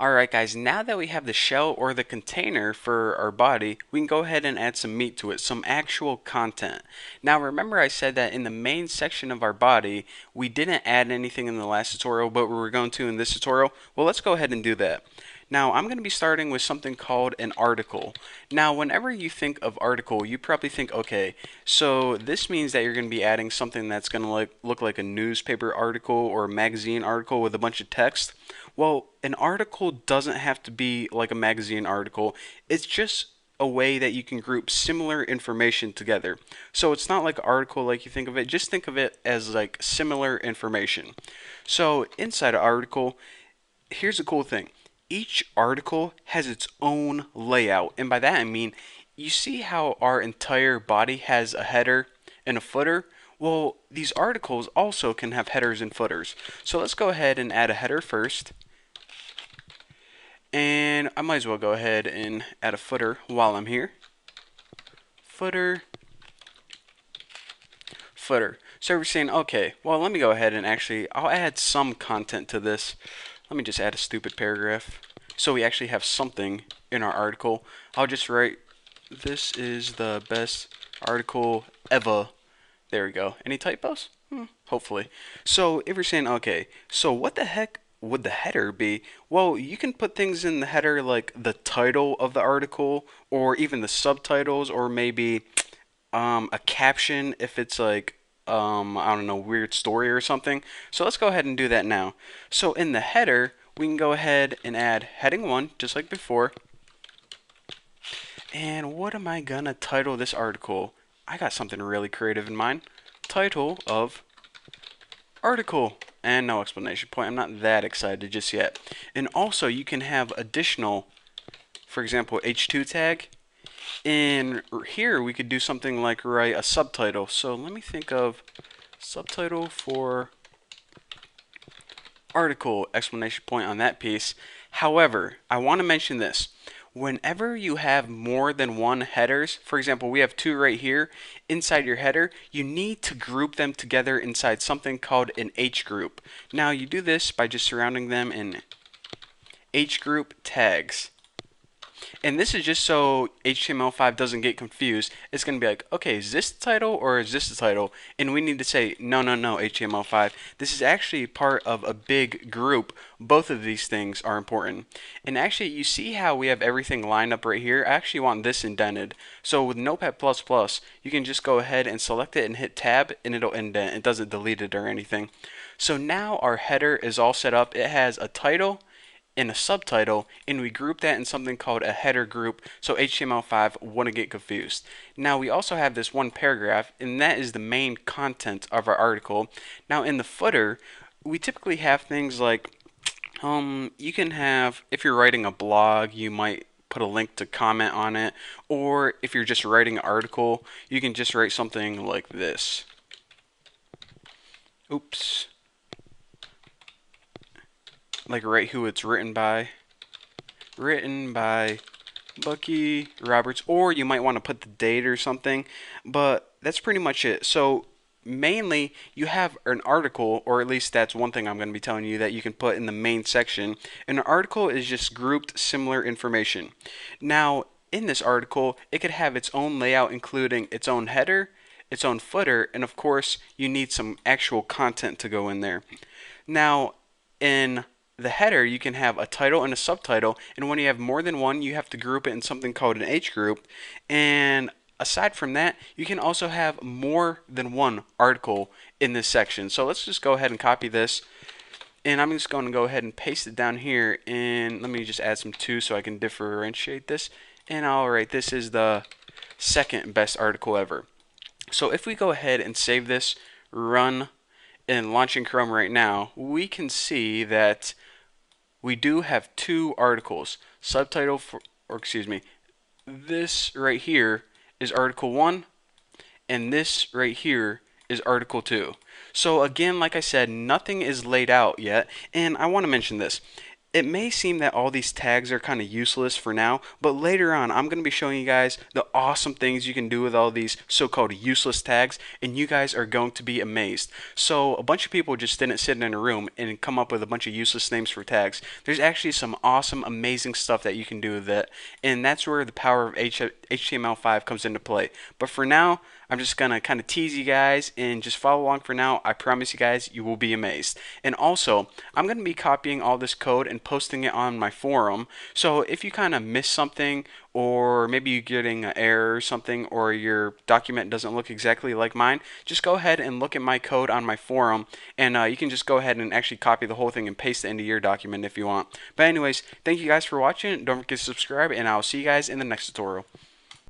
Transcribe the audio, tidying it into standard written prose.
Alright guys, now that we have the shell or the container for our body, we can go ahead and add some meat to it, some actual content. Now remember I said that in the main section of our body, we didn't add anything in the last tutorial, but we were going to in this tutorial. Well, let's go ahead and do that. Now I'm going to be starting with something called an article. Now whenever you think of article, you probably think, okay, so this means that you're going to be adding something that's going to look like a newspaper article or a magazine article with a bunch of text. Well, an article doesn't have to be like a magazine article. It's just a way that you can group similar information together. So it's not like an article like you think of it. Just think of it as like similar information. So inside an article, here's a cool thing. Each article has its own layout. And by that I mean, you see how our entire body has a header and a footer? Well, these articles also can have headers and footers. So let's go ahead and add a header first. And I might as well go ahead and add a footer while I'm here. Footer. Footer. So we're saying, okay, well, let me go ahead and I'll add some content to this. Let me just add a stupid paragraph. So we actually have something in our article. I'll just write, this is the best article ever. There we go. Any typos? Hopefully. So if you're saying, okay, so what the heck would the header be? Well, you can put things in the header like the title of the article or even the subtitles or maybe a caption if it's like I don't know, weird story or something. So let's go ahead and do that now. So in the header, we can go ahead and add heading 1 just like before. And what am I gonna title this article? I got something really creative in mind. Title of article. And no explanation point. I'm not that excited just yet. And also you can have additional, for example, H2 tag. And here we could do something like write a subtitle. So let me think of subtitle for article, explanation point on that piece. However, I want to mention this. Whenever you have more than one headers, for example, we have two right here, inside your header, you need to group them together inside something called an H group. Now you do this by just surrounding them in H group tags. And this is just so HTML5 doesn't get confused. It's going to be like, okay, is this the title or is this the title? And we need to say, no, no, no, HTML5. This is actually part of a big group. Both of these things are important. And actually, you see how we have everything lined up right here? I actually want this indented. So with Notepad++, you can just go ahead and select it and hit tab and it'll indent. It doesn't delete it or anything. So now our header is all set up. It has a title in a subtitle, and we group that in something called a header group so HTML5 wouldn't get confused. Now we also have this one paragraph, and that is the main content of our article. Now in the footer, we typically have things like you can have, if you're writing a blog, you might put a link to comment on it, or if you're just writing an article, you can just write something like this. Oops. Like write who it's written by. Written by Bucky Roberts, or you might want to put the date or something, but that's pretty much it. So mainly you have an article, or at least that's one thing I'm going to be telling you that you can put in the main section. And an article is just grouped similar information. Now in this article, it could have its own layout, including its own header, its own footer, and of course you need some actual content to go in there. Now in the header, you can have a title and a subtitle, and when you have more than one, you have to group it in something called an H group. And aside from that, you can also have more than one article in this section. So let's just go ahead and copy this, and I'm just going to go ahead and paste it down here, and let me just add some 2 so I can differentiate this. And alright, this is the second best article ever. So if we go ahead and save this, run, and launching Chrome right now, we can see that we do have 2 articles. Subtitle for, or excuse me, this right here is article 1, and this right here is article 2. So again, like I said, nothing is laid out yet, and I want to mention this. it may seem that all these tags are kind of useless for now, but later on I'm going to be showing you guys the awesome things you can do with all these so-called useless tags, and you guys are going to be amazed. So a bunch of people just didn't sit in a room and come up with a bunch of useless names for tags. There's actually some awesome, amazing stuff that you can do with it, and that's where the power of HTML5 comes into play. But for now, I'm just gonna kind of tease you guys and just follow along for now. I promise you guys, you will be amazed. And also, I'm gonna be copying all this code and posting it on my forum. So if you kind of miss something, or maybe you're getting an error or something, or your document doesn't look exactly like mine, just go ahead and look at my code on my forum, and you can just go ahead and actually copy the whole thing and paste it into your document if you want. But anyways, thank you guys for watching. Don't forget to subscribe, and I'll see you guys in the next tutorial.